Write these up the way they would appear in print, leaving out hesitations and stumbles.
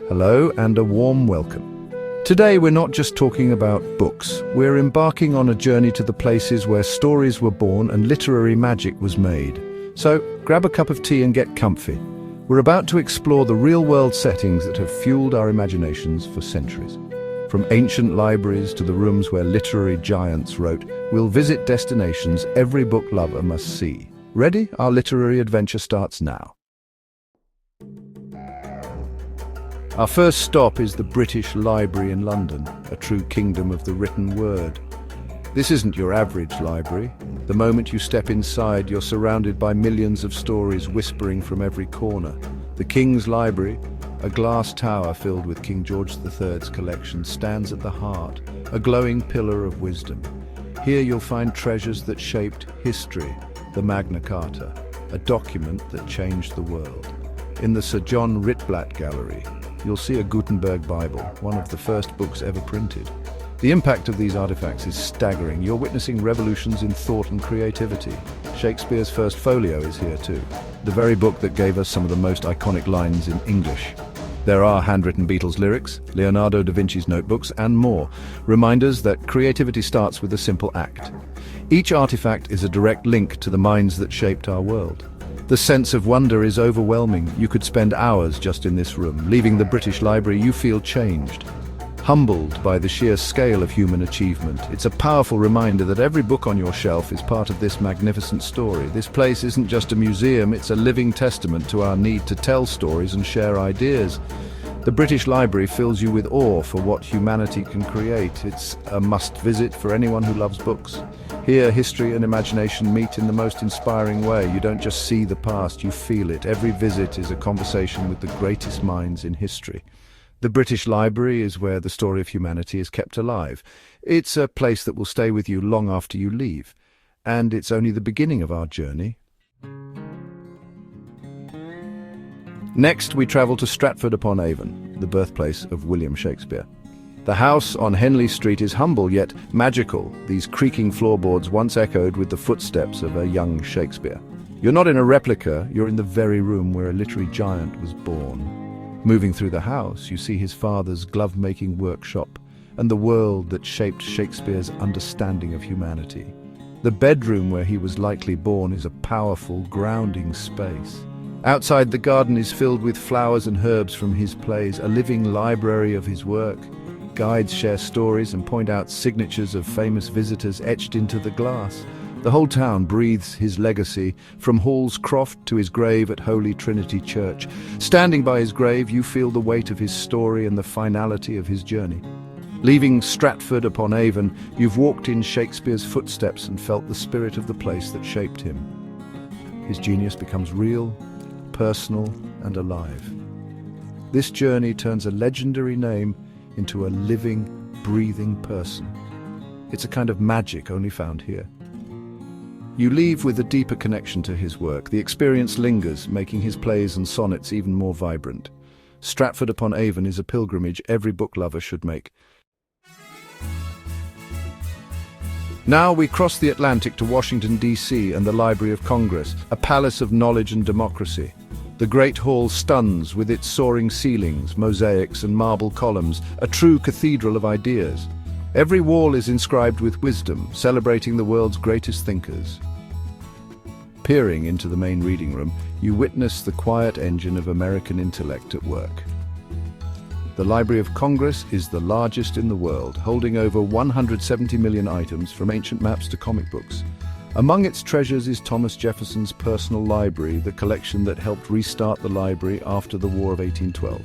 Hello and a warm welcome. Today we're not just talking about books, we're embarking on a journey to the places where stories were born and literary magic was made. So grab a cup of tea and get comfy. We're about to explore the real-world settings that have fueled our imaginations for centuries. From ancient libraries to the rooms where literary giants wrote, we'll visit destinations every book lover must see. Ready? Our literary adventure starts now. Our first stop is the British Library in London, a true kingdom of the written word. This isn't your average library. The moment you step inside, you're surrounded by millions of stories whispering from every corner. The King's Library, a glass tower filled with King George III's collection, stands at the heart, a glowing pillar of wisdom. Here you'll find treasures that shaped history, the Magna Carta, a document that changed the world. In the Sir John Ritblat Gallery, you'll see a Gutenberg Bible, one of the first books ever printed. The impact of these artifacts is staggering. You're witnessing revolutions in thought and creativity. Shakespeare's first folio is here too, the very book that gave us some of the most iconic lines in English. There are handwritten Beatles lyrics, Leonardo da Vinci's notebooks, and more. Reminders that creativity starts with a simple act. Each artifact is a direct link to the minds that shaped our world. The sense of wonder is overwhelming. You could spend hours just in this room. Leaving the British Library, you feel changed, humbled by the sheer scale of human achievement. It's a powerful reminder that every book on your shelf is part of this magnificent story. This place isn't just a museum, it's a living testament to our need to tell stories and share ideas. The British Library fills you with awe for what humanity can create. It's a must-visit for anyone who loves books. Here, history and imagination meet in the most inspiring way. You don't just see the past, you feel it. Every visit is a conversation with the greatest minds in history. The British Library is where the story of humanity is kept alive. It's a place that will stay with you long after you leave. And it's only the beginning of our journey. Next, we travel to Stratford-upon-Avon, the birthplace of William Shakespeare. The house on Henley Street is humble yet magical. These creaking floorboards once echoed with the footsteps of a young Shakespeare. You're not in a replica, you're in the very room where a literary giant was born. Moving through the house, you see his father's glove-making workshop and the world that shaped Shakespeare's understanding of humanity. The bedroom where he was likely born is a powerful, grounding space. Outside, the garden is filled with flowers and herbs from his plays, a living library of his work. Guides share stories and point out signatures of famous visitors etched into the glass. The whole town breathes his legacy, from Hall's Croft to his grave at Holy Trinity Church. Standing by his grave, you feel the weight of his story and the finality of his journey. Leaving Stratford-upon-Avon, you've walked in Shakespeare's footsteps and felt the spirit of the place that shaped him. His genius becomes real, personal, and alive. This journey turns a legendary name into a living, breathing person. It's a kind of magic only found here. You leave with a deeper connection to his work. The experience lingers, making his plays and sonnets even more vibrant. Stratford-upon-Avon is a pilgrimage every book lover should make. Now we cross the Atlantic to Washington, D.C. and the Library of Congress, a palace of knowledge and democracy. The Great Hall stuns with its soaring ceilings, mosaics and marble columns, a true cathedral of ideas. Every wall is inscribed with wisdom, celebrating the world's greatest thinkers. Peering into the main reading room, you witness the quiet engine of American intellect at work. The Library of Congress is the largest in the world, holding over 170 million items from ancient maps to comic books. Among its treasures is Thomas Jefferson's personal library, the collection that helped restart the library after the War of 1812.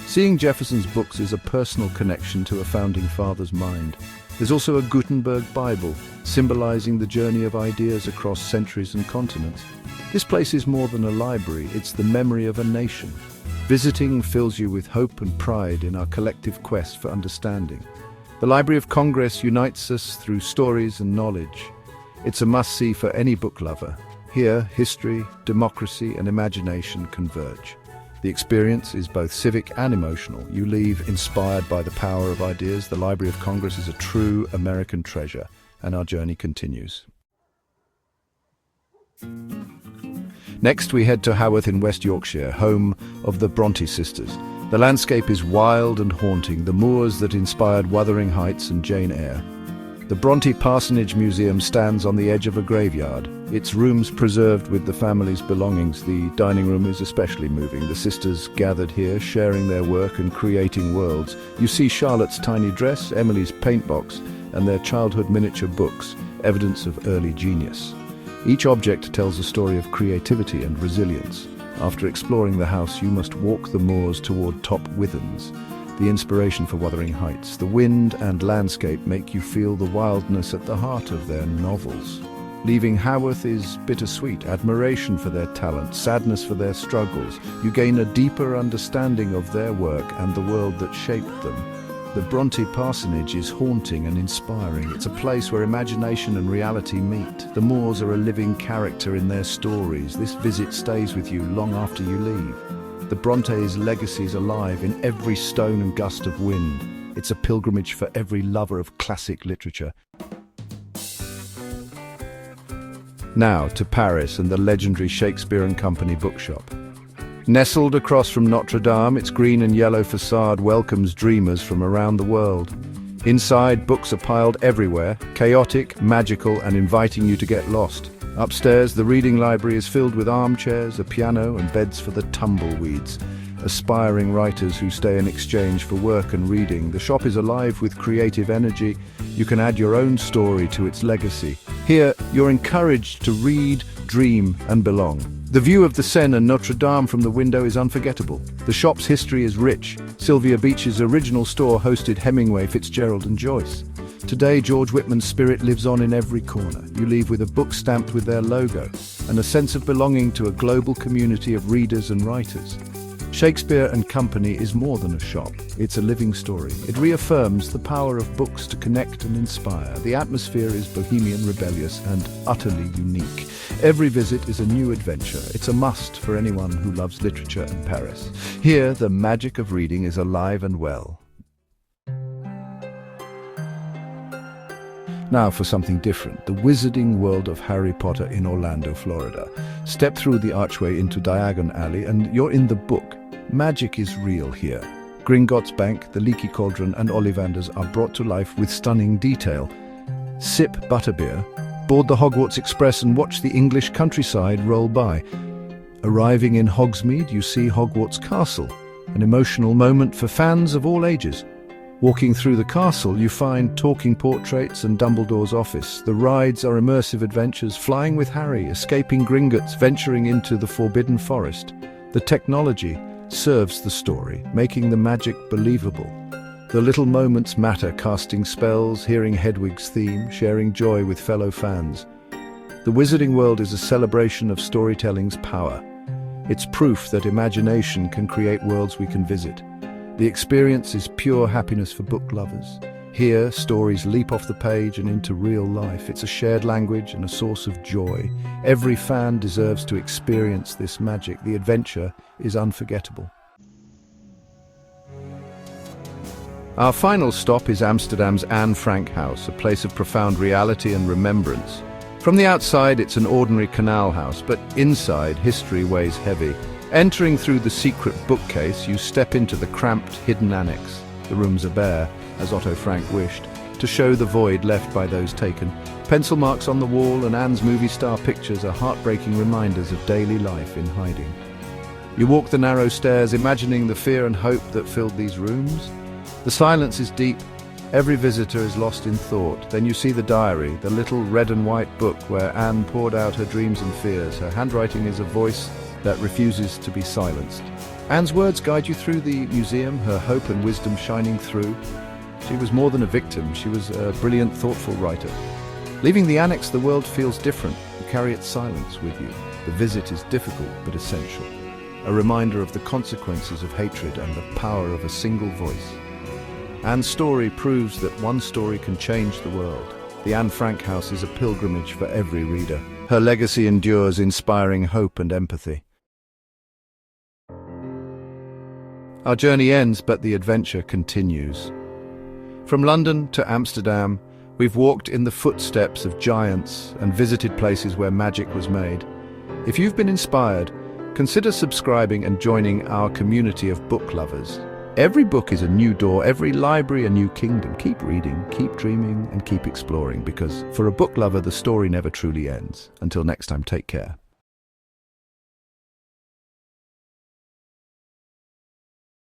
Seeing Jefferson's books is a personal connection to a founding father's mind. There's also a Gutenberg Bible, symbolizing the journey of ideas across centuries and continents. This place is more than a library, it's the memory of a nation. Visiting fills you with hope and pride in our collective quest for understanding. The Library of Congress unites us through stories and knowledge. It's a must-see for any book lover. Here, history, democracy, and imagination converge. The experience is both civic and emotional. You leave inspired by the power of ideas. The Library of Congress is a true American treasure, and our journey continues. Next, we head to Haworth in West Yorkshire, home of the Bronte sisters. The landscape is wild and haunting, the moors that inspired Wuthering Heights and Jane Eyre. The Bronte Parsonage Museum stands on the edge of a graveyard, its rooms preserved with the family's belongings. The dining room is especially moving. The sisters gathered here, sharing their work and creating worlds. You see Charlotte's tiny dress, Emily's paint box, and their childhood miniature books, evidence of early genius. Each object tells a story of creativity and resilience. After exploring the house, you must walk the moors toward Top Withens, the inspiration for Wuthering Heights. The wind and landscape make you feel the wildness at the heart of their novels. Leaving Haworth is bittersweet, admiration for their talent, sadness for their struggles. You gain a deeper understanding of their work and the world that shaped them. The Bronte Parsonage is haunting and inspiring. It's a place where imagination and reality meet. The moors are a living character in their stories. This visit stays with you long after you leave. The Bronte's legacy is alive in every stone and gust of wind. It's a pilgrimage for every lover of classic literature. Now to Paris and the legendary Shakespeare and Company bookshop. Nestled across from Notre Dame, its green and yellow facade welcomes dreamers from around the world. Inside, books are piled everywhere, chaotic, magical, and inviting you to get lost. Upstairs, the reading library is filled with armchairs, a piano, and beds for the tumbleweeds, aspiring writers who stay in exchange for work and reading. The shop is alive with creative energy. You can add your own story to its legacy. Here, you're encouraged to read, dream, and belong. The view of the Seine and Notre Dame from the window is unforgettable. The shop's history is rich. Sylvia Beach's original store hosted Hemingway, Fitzgerald, and Joyce. Today, George Whitman's spirit lives on in every corner. You leave with a book stamped with their logo and a sense of belonging to a global community of readers and writers. Shakespeare and Company is more than a shop. It's a living story. It reaffirms the power of books to connect and inspire. The atmosphere is bohemian, rebellious, and utterly unique. Every visit is a new adventure. It's a must for anyone who loves literature and Paris. Here, the magic of reading is alive and well. Now for something different, the wizarding world of Harry Potter in Orlando, Florida. Step through the archway into Diagon Alley and you're in the book. Magic is real here. Gringotts Bank, the Leaky Cauldron, and Ollivanders are brought to life with stunning detail. Sip butterbeer, board the Hogwarts Express and watch the English countryside roll by. Arriving in Hogsmeade, you see Hogwarts Castle, an emotional moment for fans of all ages. Walking through the castle, you find talking portraits and Dumbledore's office. The rides are immersive adventures, flying with Harry, escaping Gringotts, venturing into the Forbidden Forest. The technology serves the story, making the magic believable. The little moments matter, casting spells, hearing Hedwig's theme, sharing joy with fellow fans. The Wizarding World is a celebration of storytelling's power. It's proof that imagination can create worlds we can visit. The experience is pure happiness for book lovers. Here, stories leap off the page and into real life. It's a shared language and a source of joy. Every fan deserves to experience this magic. The adventure is unforgettable. Our final stop is Amsterdam's Anne Frank House, a place of profound reality and remembrance. From the outside, it's an ordinary canal house, but inside, history weighs heavy. Entering through the secret bookcase, you step into the cramped, hidden annex. The rooms are bare, as Otto Frank wished, to show the void left by those taken. Pencil marks on the wall and Anne's movie star pictures are heartbreaking reminders of daily life in hiding. You walk the narrow stairs, imagining the fear and hope that filled these rooms. The silence is deep. Every visitor is lost in thought. Then you see the diary, the little red and white book where Anne poured out her dreams and fears. Her handwriting is a voice that refuses to be silenced. Anne's words guide you through the museum, her hope and wisdom shining through. She was more than a victim, she was a brilliant, thoughtful writer. Leaving the annex, the world feels different. You carry its silence with you. The visit is difficult but essential. A reminder of the consequences of hatred and the power of a single voice. Anne's story proves that one story can change the world. The Anne Frank House is a pilgrimage for every reader. Her legacy endures, inspiring hope and empathy. Our journey ends, but the adventure continues. From London to Amsterdam, we've walked in the footsteps of giants and visited places where magic was made. If you've been inspired, Consider subscribing and joining our community of book lovers. Every book is a new door, every library a new kingdom. Keep reading, keep dreaming, and keep exploring, because for a book lover, the story never truly ends. Until next time, take care.